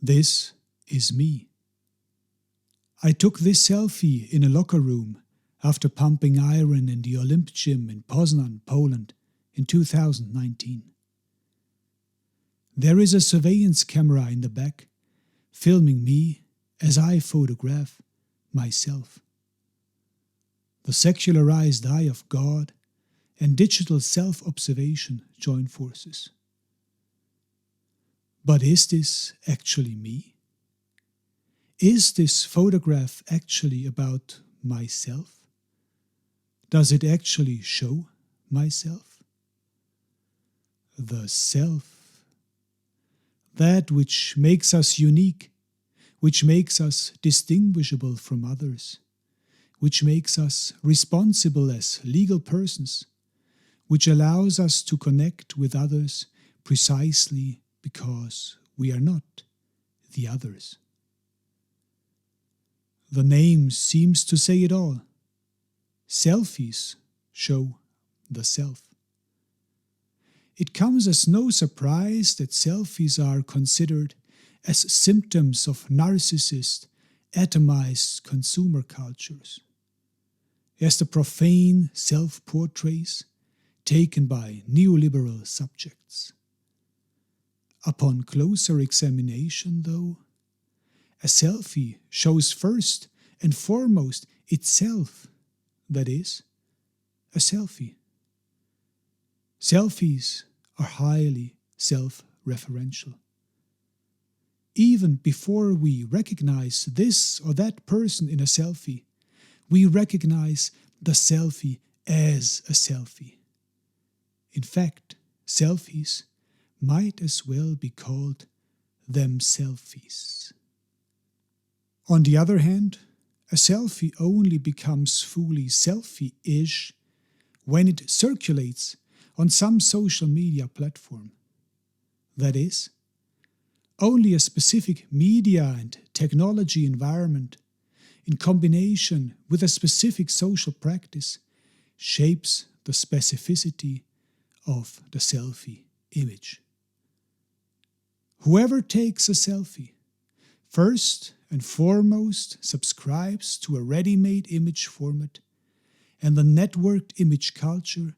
This is me. I took this selfie in a locker room after pumping iron in the Olymp gym in Poznan, Poland in 2019. There is a surveillance camera in the back, filming me as I photograph myself. The secularized eye of God and digital self-observation join forces. But is this actually me? Is this photograph actually about myself? Does it actually show myself? The self. That which makes us unique, which makes us distinguishable from others, which makes us responsible as legal persons, which allows us to connect with others precisely because we are not the others. The name seems to say it all. Selfies show the self. It comes as no surprise that selfies are considered as symptoms of narcissist, atomized consumer cultures, as the profane self-portraits taken by neoliberal subjects. Upon closer examination, though, a selfie shows first and foremost itself, that is, a selfie. Selfies are highly self-referential. Even before we recognize this or that person in a selfie, we recognize the selfie as a selfie. In fact, selfies might as well be called themselfies. On the other hand, a selfie only becomes fully selfie-ish when it circulates on some social media platform. That is, only a specific media and technology environment, in combination with a specific social practice, shapes the specificity of the selfie image. Whoever takes a selfie, first and foremost subscribes to a ready-made image format and the networked image culture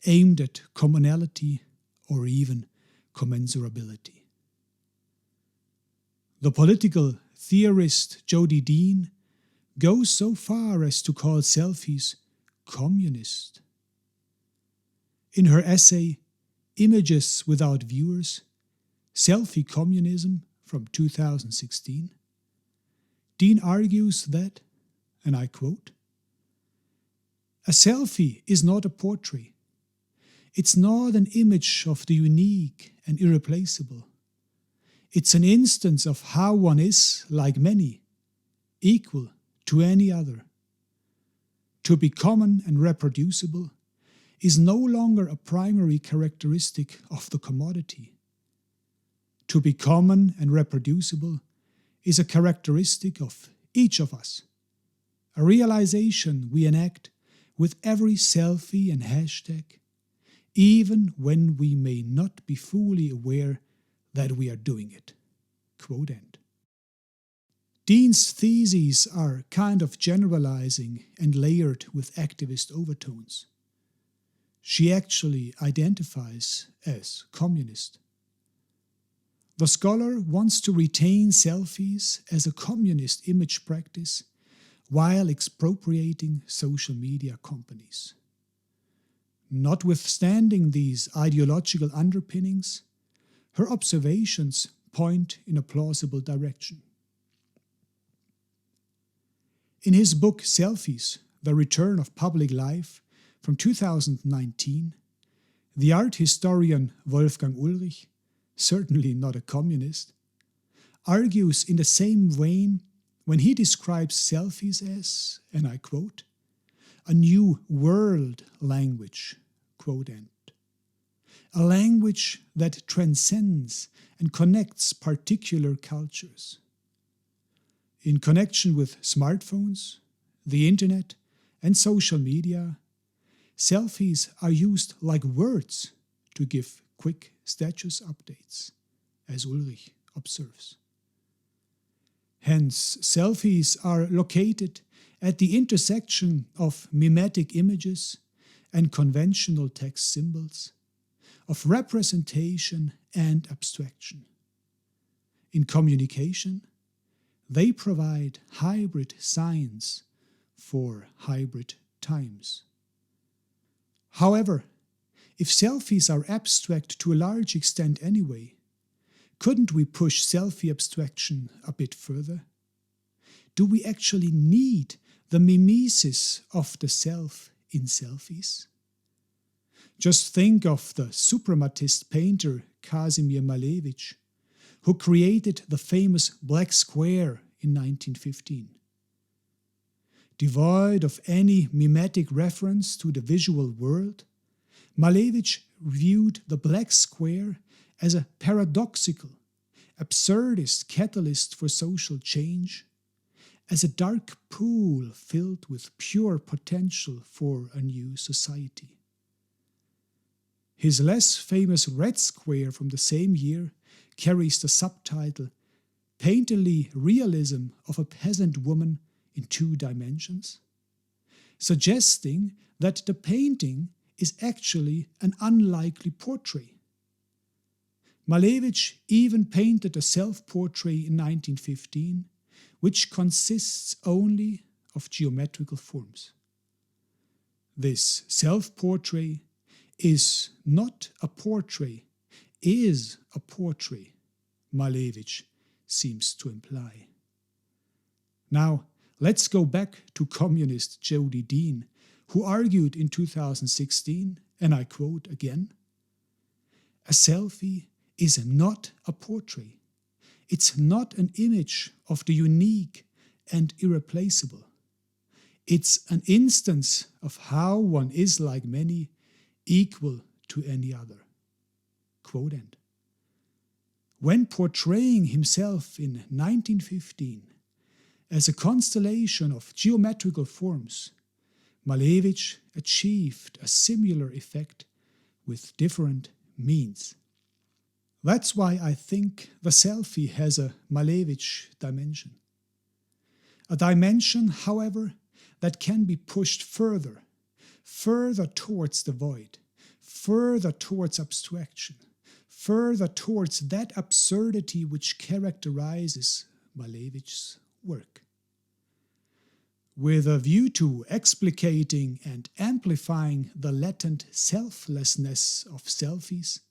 aimed at commonality or even commensurability. The political theorist Jodi Dean goes so far as to call selfies communist. In her essay, Images Without Viewers, Selfie Communism from 2016, Dean argues that, and I quote, "A selfie is not a portrait. It's not an image of the unique and irreplaceable. It's an instance of how one is, like many, equal to any other. To be common and reproducible is no longer a primary characteristic of the commodity. To be common and reproducible is a characteristic of each of us, a realization we enact with every selfie and hashtag, even when we may not be fully aware that we are doing it." Quote end. Dean's theses are kind of generalizing and layered with activist overtones. She actually identifies as communist. The scholar wants to retain selfies as a communist image practice while expropriating social media companies. Notwithstanding these ideological underpinnings, her observations point in a plausible direction. In his book Selfies, The Return of Public Life from 2019, the art historian Wolfgang Ulrich, certainly not a communist, argues in the same vein when he describes selfies as, and I quote, "a new world language," quote end. A language that transcends and connects particular cultures. In connection with smartphones, the internet, and social media, selfies are used like words to give quick status updates, as Ulrich observes. Hence, selfies are located at the intersection of mimetic images and conventional text symbols, of representation and abstraction. In communication, they provide hybrid signs for hybrid times. However, if selfies are abstract to a large extent anyway, couldn't we push selfie abstraction a bit further? Do we actually need the mimesis of the self in selfies? Just think of the suprematist painter Kazimir Malevich, who created the famous Black Square in 1915. Devoid of any mimetic reference to the visual world, Malevich viewed the Black Square as a paradoxical, absurdist catalyst for social change, as a dark pool filled with pure potential for a new society. His less famous Red Square from the same year carries the subtitle "Painterly Realism of a Peasant Woman in 2 Dimensions," suggesting that the painting is actually an unlikely portrait. Malevich even painted a self-portrait in 1915, which consists only of geometrical forms. This self-portrait is not a portrait, is a portrait, Malevich seems to imply. Now, let's go back to communist Jodi Dean, who argued in 2016, and I quote again, "A selfie is not a portrait. It's not an image of the unique and irreplaceable. It's an instance of how one is like many, equal to any other." Quote end. When portraying himself in 1915 as a constellation of geometrical forms, Malevich achieved a similar effect with different means. That's why I think the selfie has a Malevich dimension. A dimension, however, that can be pushed further towards the void, further towards abstraction, further towards that absurdity which characterizes Malevich's work. With a view to explicating and amplifying the latent selflessness of selfies,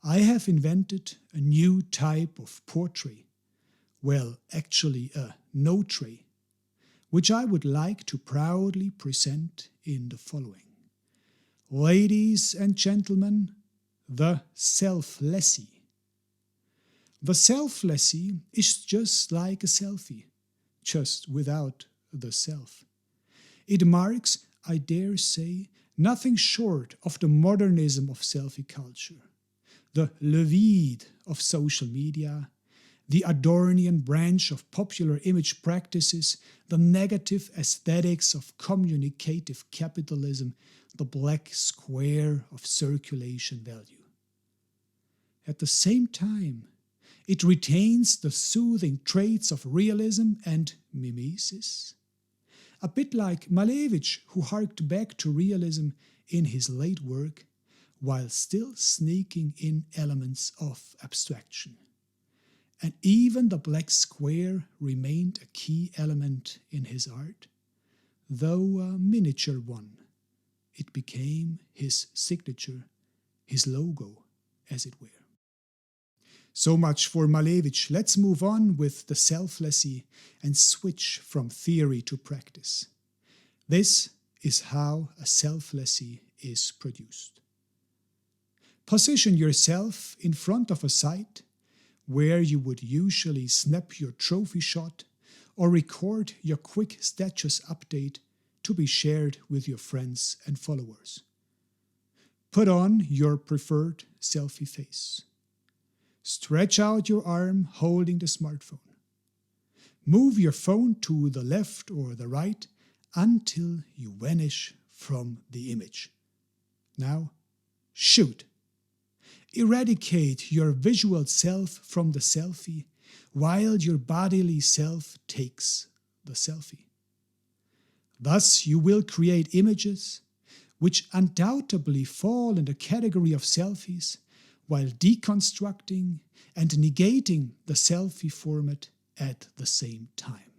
I have invented a new type of portrait, well, actually a no-trait, which I would like to proudly present in the following. Ladies and gentlemen, the selflessie. The selflessie is just like a selfie, just without the self. It marks, I dare say, nothing short of the modernism of selfie culture, the le vide of social media, the Adornian branch of popular image practices, the negative aesthetics of communicative capitalism, the black square of circulation value. At the same time, it retains the soothing traits of realism and mimesis, a bit like Malevich, who harked back to realism in his late work, while still sneaking in elements of abstraction. And even the black square remained a key element in his art, though a miniature one. It became his signature, his logo, as it were. So much for Malevich. Let's move on with the selflessie and switch from theory to practice. This is how a selflessie is produced. Position yourself in front of a site where you would usually snap your trophy shot or record your quick status update to be shared with your friends and followers. Put on your preferred selfie face. Stretch out your arm holding the smartphone. Move your phone to the left or the right until you vanish from the image. Now, shoot! Eradicate your visual self from the selfie while your bodily self takes the selfie. Thus you will create images which undoubtedly fall in the category of selfies, while deconstructing and negating the selfie format at the same time.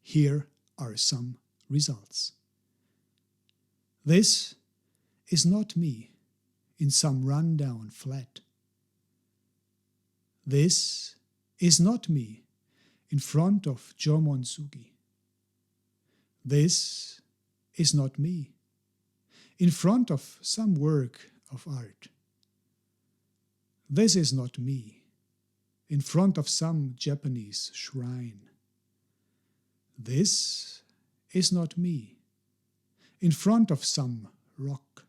Here are some results. This is not me in some rundown flat. This is not me in front of Jomonsugi. This is not me in front of some work of art. This is not me in front of some Japanese shrine. This is not me in front of some rock.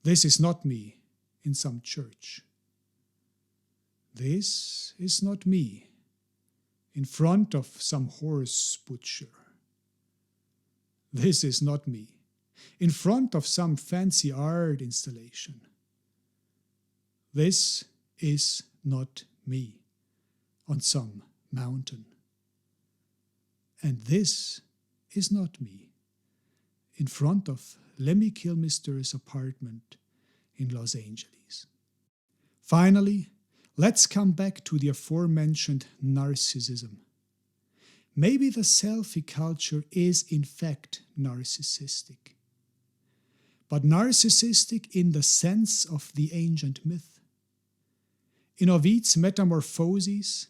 This is not me in some church. This is not me in front of some horse butcher. This is not me in front of some fancy art installation. This is not me on some mountain. And this is not me in front of Lemmy Kilmister's apartment in Los Angeles. Finally, let's come back to the aforementioned narcissism. Maybe the selfie culture is in fact narcissistic. But narcissistic in the sense of the ancient myth. In Ovid's Metamorphoses,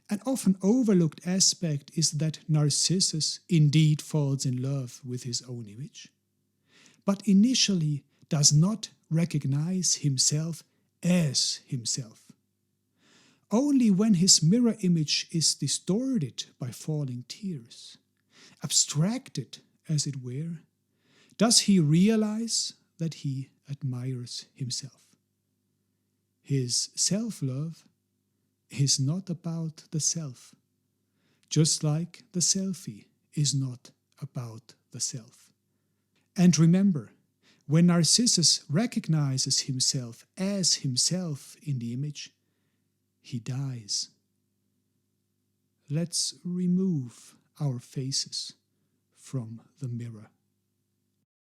an often overlooked aspect is that Narcissus indeed falls in love with his own image, but initially does not recognize himself as himself. Only when his mirror image is distorted by falling tears, abstracted as it were, does he realize that he admires himself. His self-love is not about the self, just like the selfie is not about the self. And remember, when Narcissus recognizes himself as himself in the image, he dies. Let's remove our faces from the mirror.